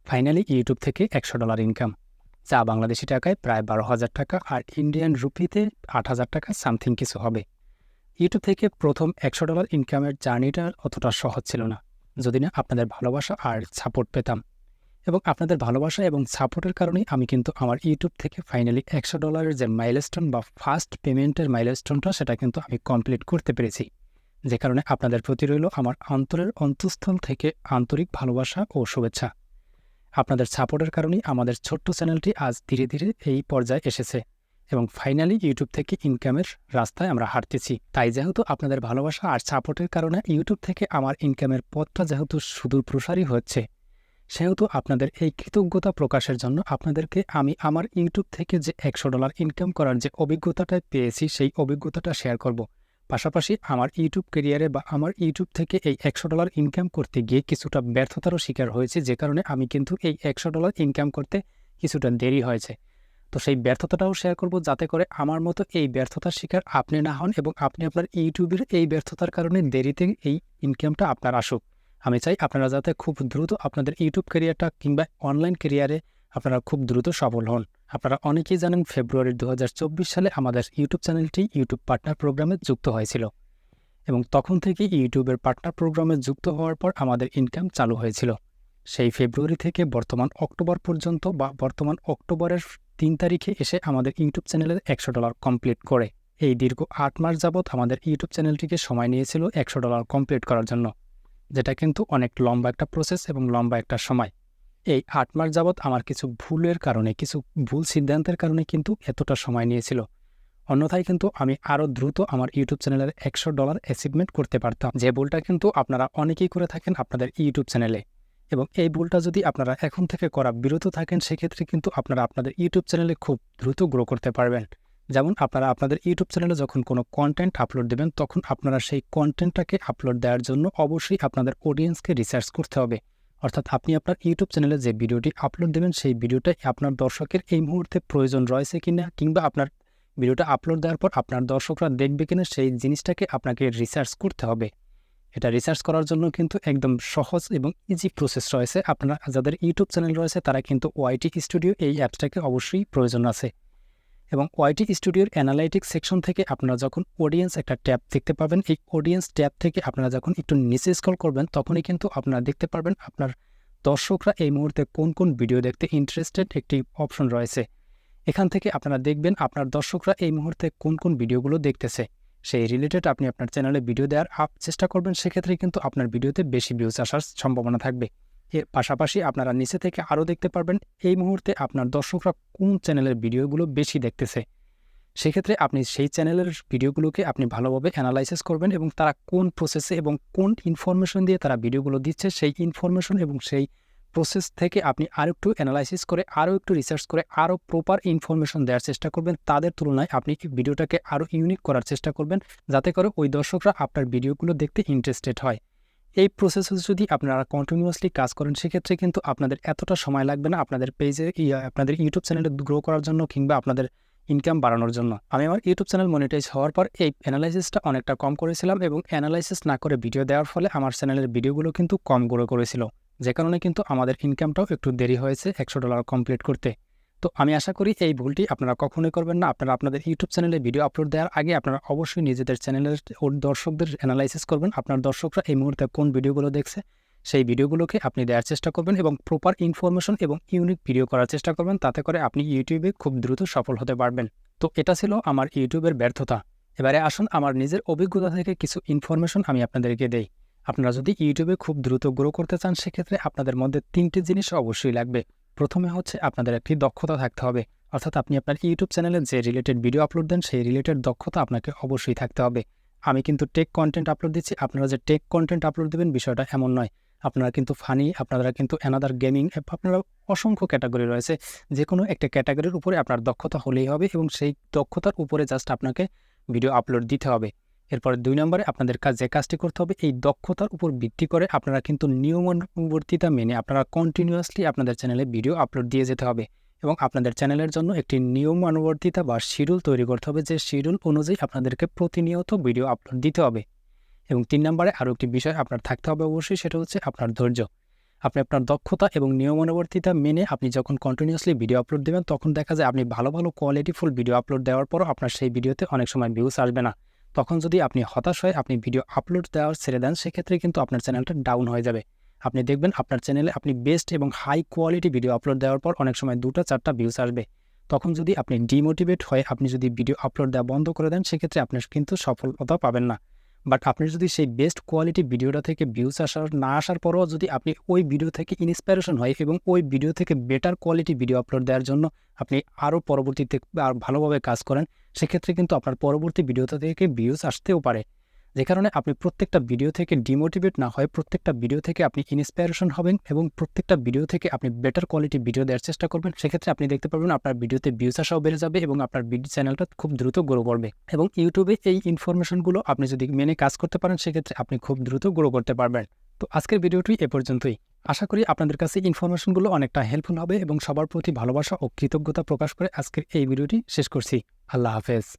Finally YouTube থেকে $100 income, যা বাংলাদেশি টাকায় প্রায় 12,000 টাকা আর ইন্ডিয়ান রুপিতে 8,000 টাকা সামথিং কিছু হবে। ইউটিউব থেকে প্রথম $100 ইনকামের জার্নিটা অতটা সহজ ছিল না, যদি না আপনাদের ভালোবাসা আর সাপোর্ট পেতাম। এবং আপনাদের ভালোবাসা এবং সাপোর্টের কারণেই আমি কিন্তু আমার ইউটিউব থেকে ফাইনালি $100 যে মাইলস্টোন বা ফার্স্ট পেমেন্টের মাইলস্টোনটা সেটা কিন্তু আমি কমপ্লিট করতে পেরেছি। যে কারণে আপনাদের প্রতি রইল আমার অন্তরের অন্তঃস্থল থেকে আন্তরিক ভালোবাসা ও শুভেচ্ছা। আপনাদের সাপোর্টের কারণেই আমাদের ছোট্ট চ্যানেলটি আজ ধীরে ধীরে এই পর্যায়ে এসেছে এবং ফাইনালি ইউটিউব থেকে ইনকামের রাস্তায় আমরা হাঁটতেছি। তাই যেহেতু আপনাদের ভালোবাসা আর সাপোর্টের কারণে ইউটিউব থেকে আমার ইনকামের পথটা যেহেতু সুদূর প্রসারী হচ্ছে, সেহেতু আপনাদের এই কৃতজ্ঞতা প্রকাশের জন্য আপনাদেরকে আমি আমার ইউটিউব থেকে যে $100 ইনকাম করার যে অভিজ্ঞতাটা পেয়েছি সেই অভিজ্ঞতাটা শেয়ার করব। পাশাপাশি আমার ইউটিউব ক্যারিয়ারে বা আমার ইউটিউব থেকে এই $100 ইনকাম করতে গিয়ে কিছুটা ব্যর্থতারও শিকার হয়েছে, যে কারণে আমি কিন্তু এই $100 ইনকাম করতে কিছুটা দেরি হয়েছে। তো সেই ব্যর্থতাটাও শেয়ার করব, যাতে করে আমার মতো এই ব্যর্থতার শিকার আপনি না হন এবং আপনি আপনার ইউটিউবের এই ব্যর্থতার কারণে দেরিতে এই ইনকামটা আপনার আসুক। আমি চাই আপনারা যাতে খুব দ্রুত আপনাদের ইউটিউব ক্যারিয়ারটা কিংবা অনলাইন ক্যারিয়ারে আপনারা খুব দ্রুত সফল হন। আপনারা অনেকেই জানেন ফেব্রুয়ারি 2024 সালে আমাদের ইউটিউব চ্যানেলটি ইউটিউব পার্টনার প্রোগ্রামে যুক্ত হয়েছিল এবং তখন থেকে ইউটিউবের পার্টনার প্রোগ্রামে যুক্ত হওয়ার পর আমাদের ইনকাম চালু হয়েছিল। সেই ফেব্রুয়ারি থেকে বর্তমান অক্টোবর পর্যন্ত বা বর্তমান অক্টোবরের 3 তারিখে এসে আমাদের ইউটিউব চ্যানেলের $100 কমপ্লিট করে। এই দীর্ঘ 8 মাস যাবৎ আমাদের ইউটিউব চ্যানেলটিকে সময় নিয়েছিল $100 কমপ্লিট করার জন্য, যেটা কিন্তু অনেক লম্বা একটা প্রসেস এবং লম্বা একটা সময়। এই 8 মাস যাবৎ আমার কিছু ভুলের কারণে, কিছু ভুল সিদ্ধান্তের কারণে কিন্তু এতটা সময় নিয়েছিল। অন্যথায় কিন্তু আমি আরও দ্রুত আমার ইউটিউব চ্যানেলের $100 অ্যাচিভমেন্ট করতে পারতাম, যে ভুলটা কিন্তু আপনারা অনেকেই করে থাকেন আপনাদের ইউটিউব চ্যানেলে। এবং এই ভুলটা যদি আপনারা এখন থেকে করা বিরত থাকেন, সেক্ষেত্রে কিন্তু আপনারা আপনাদের ইউটিউব চ্যানেলে খুব দ্রুত গ্রো করতে পারবেন। যেমন আপনারা আপনাদের ইউটিউব চ্যানেলে যখন কোনো কন্টেন্ট আপলোড দেবেন, তখন আপনারা সেই কন্টেন্টটাকে আপলোড দেওয়ার জন্য অবশ্যই আপনাদের অডিয়েন্সকে রিসার্চ করতে হবে। অর্থাৎ আপনি আপনার ইউটিউব চ্যানেলে যে ভিডিওটি আপলোড দেবেন, সেই ভিডিওটাই আপনার দর্শকের এই মুহূর্তে প্রয়োজন রয়েছে কিনা, কিংবা আপনার ভিডিওটা আপলোড দেওয়ার পর আপনার দর্শকরা দেখবে কিনা, সেই জিনিসটাকে আপনাকে রিসার্চ করতে হবে। এটা রিসার্চ করার জন্য কিন্তু একদম সহজ এবং ইজি প্রসেস রয়েছে। আপনারা যাদের ইউটিউব চ্যানেল রয়েছে তারা কিন্তু ওয়াইটি স্টুডিও এই অ্যাপসটাকে অবশ্যই প্রয়োজন আছে। এবং ওয়াইটি স্টুডিওর অ্যানালাইটিক্স সেকশন থেকে আপনারা যখন অডিয়েন্স একটা ট্যাব দেখতে পাবেন, এই অডিয়েন্স ট্যাব থেকে আপনারা যখন একটু নিচে স্ক্রল করবেন, তখনই কিন্তু আপনারা দেখতে পারবেন আপনার দর্শকরা এই মুহূর্তে কোন কোন ভিডিও দেখতে ইন্টারেস্টেড একটি অপশন রয়েছে। এখান থেকে আপনারা দেখবেন আপনার দর্শকরা এই মুহূর্তে কোন কোন ভিডিওগুলো দেখতেছে, সেই রিলেটেড আপনি আপনার চ্যানেলে ভিডিও দেওয়ার চেষ্টা করবেন। সেক্ষেত্রে কিন্তু আপনার ভিডিওতে বেশি ভিউজ আসার সম্ভাবনা থাকবে। এর পাশাপাশি আপনারা নিচে থেকে আরও দেখতে পারবেন এই মুহূর্তে আপনার দর্শকরা কোন চ্যানেলের ভিডিওগুলো বেশি দেখতেছে। সেক্ষেত্রে আপনি সেই চ্যানেলের ভিডিওগুলোকে আপনি ভালোভাবে অ্যানালাইসিস করবেন এবং তারা কোন প্রসেসে এবং কোন ইনফরমেশন দিয়ে তারা ভিডিওগুলো দিচ্ছে, সেই ইনফরমেশন এবং সেই প্রসেস থেকে আপনি আরও একটু অ্যানালাইসিস করে, আরও একটু রিসার্চ করে, আরও প্রপার ইনফরমেশন দেওয়ার চেষ্টা করবেন। তাদের তুলনায় আপনি ভিডিওটাকে আরও ইউনিক করার চেষ্টা করবেন, যাতে করে ওই দর্শকরা আপনার ভিডিওগুলো দেখতে ইন্টারেস্টেড হয়। এই প্রসেসে যদি আপনারা কন্টিনিউয়াসলি কাজ করেন, সেক্ষেত্রে কিন্তু আপনাদের এতটা সময় লাগবে না আপনাদের পেজে আপনাদের ইউটিউব চ্যানেলে গ্রো করার জন্য কিংবা আপনাদের ইনকাম বাড়ানোর জন্য। আমি আমার ইউটিউব চ্যানেল মনিটাইজ হওয়ার পর এই অ্যানালাইসিসটা অনেকটা কম করেছিলাম এবং অ্যানালাইসিস না করে ভিডিও দেওয়ার ফলে আমার চ্যানেলের ভিডিওগুলো কিন্তু কম গ্রো করেছিল, যে কারণে কিন্তু আমাদের ইনকামটাও একটু দেরি হয়েছে $100 কমপ্লিট করতে। তো আমি আশা করি এই ভুলটি আপনারা কখনোই করবেন না। আপনারা আপনাদের ইউটিউব চ্যানেলে ভিডিও আপলোড দেওয়ার আগে আপনারা অবশ্যই নিজেদের চ্যানেলের দর্শকদের অ্যানালাইসিস করবেন। আপনার দর্শকরা এই মুহূর্তে কোন ভিডিওগুলো দেখছে, সেই ভিডিওগুলোকে আপনি দেওয়ার চেষ্টা করবেন এবং প্রপার ইনফরমেশন এবং ইউনিক ভিডিও করার চেষ্টা করবেন, তাতে করে আপনি ইউটিউবে খুব দ্রুত সফল হতে পারবেন। তো এটা ছিল আমার ইউটিউবের ব্যর্থতা। এবারে আসুন আমার নিজের অভিজ্ঞতা থেকে কিছু ইনফরমেশন আমি আপনাদেরকে দেই। আপনারা যদি ইউটিউবে খুব দ্রুত গ্রো করতে চান, সেক্ষেত্রে আপনাদের মধ্যে 3টি জিনিস অবশ্যই লাগবে। প্রথমে হচ্ছে আপনাদের একটি দক্ষতা থাকতে হবে, অর্থাৎ আপনি আপনার ইউটিউব চ্যানেলে যে রিলেটেড ভিডিও আপলোড দেন, সেই রিলেটেড দক্ষতা আপনাকে অবশ্যই থাকতে হবে। আমি কিন্তু টেক কন্টেন্ট আপলোড দিচ্ছি, আপনারা যে টেক কন্টেন্ট আপলোড দেবেন বিষয়টা এমন নয়। আপনারা কিন্তু ফানি, আপনারা কিন্তু অ্যানাদার গেমিং, আপনারা অসংখ্য ক্যাটাগরি রয়েছে, যে কোনো একটা ক্যাটাগরির উপরে আপনার দক্ষতা হলেই হবে এবং সেই দক্ষতার উপরে জাস্ট আপনাকে ভিডিও আপলোড দিতে হবে। এরপরে 2 নম্বরে আপনাদের যে কাজটি করতে হবে, এই দক্ষতার উপর ভিত্তি করে আপনারা কিন্তু নিয়মানুবর্তিতা মেনে আপনারা কন্টিনিউয়াসলি আপনাদের চ্যানেলে ভিডিও আপলোড দিয়ে যেতে হবে এবং আপনাদের চ্যানেলের জন্য একটি নিয়মানুবর্তিতা বা শিডিউল তৈরি করতে হবে, যে শিডিউল অনুযায়ী আপনাদেরকে প্রতিনিয়ত ভিডিও আপলোড দিতে হবে। এবং 3 নম্বরে আরও একটি বিষয় আপনার থাকতে হবে অবশ্যই, সেটা হচ্ছে আপনার ধৈর্য। আপনি আপনার দক্ষতা এবং নিয়মানুবর্তিতা মেনে আপনি যখন কন্টিনিউয়াসলি ভিডিও আপলোড দেবেন, তখন দেখা যায় আপনি ভালো ভালো কোয়ালিটিফুল ভিডিও আপলোড দেওয়ার পরও আপনার সেই ভিডিওতে অনেক সময় ভিউজ আসবে না। তখন যদি আপনি হতাশ হয়ে আপনি ভিডিও আপলোড দেওয়ার ছেড়ে দেন, সেক্ষেত্রে কিন্তু আপনার চ্যানেলটা ডাউন হয়ে যাবে। আপনি দেখবেন আপনার চ্যানেলে আপনি বেস্ট এবং হাই কোয়ালিটি ভিডিও আপলোড দেওয়ার পর অনেক সময় 2-4টা ভিউজ আসবে। তখন যদি আপনি ডিমোটিভেট হয়ে আপনি যদি ভিডিও আপলোড দেওয়া বন্ধ করে দেন, সেক্ষেত্রে আপনি কিন্তু সফলতা পাবেন না। বাট আপনি যদি সেই বেস্ট কোয়ালিটি ভিডিওটা থেকে ভিউজ না আসার পরেও যদি আপনি ওই ভিডিও থেকে ইন্সপিরেশন হয় এবং ওই ভিডিও থেকে বেটার কোয়ালিটি ভিডিও আপলোড দেওয়ার জন্য আপনি আরও পরবর্তীতে আর ভালোভাবে কাজ করেন, সেক্ষেত্রে কিন্তু আপনার পরবর্তী ভিডিওটা থেকে ভিউজ আসতেও পারে। যে কারণে আপনি প্রত্যেকটা ভিডিও থেকে ডিমোটিভেট না হয় প্রত্যেকটা ভিডিও থেকে আপনি ইন্সপিরেশন হবেন এবং প্রত্যেকটা ভিডিও থেকে আপনি বেটার কোয়ালিটি ভিডিও দেওয়ার চেষ্টা করবেন। সেক্ষেত্রে আপনি দেখতে পারবেন আপনার ভিডিওতে ভিউজ আসাও বেড়ে যাবে এবং আপনার ভিডিও চ্যানেলটা খুব দ্রুত গ্রো করবে। এবং ইউটিউবে এই ইনফরমেশনগুলো আপনি যদি মেনে কাজ করতে পারেন, সেক্ষেত্রে আপনি খুব দ্রুত গ্রো করতে পারবেন। তো আজকের ভিডিওটি এ পর্যন্তই। আশা করি আপনাদের কাছে ইনফরমেশনগুলো অনেকটা হেল্পফুল হবে এবং সবার প্রতি ভালোবাসা ও কৃতজ্ঞতা প্রকাশ করে আজকের এই ভিডিওটি শেষ করছি। আল্লাহ হাফেজ।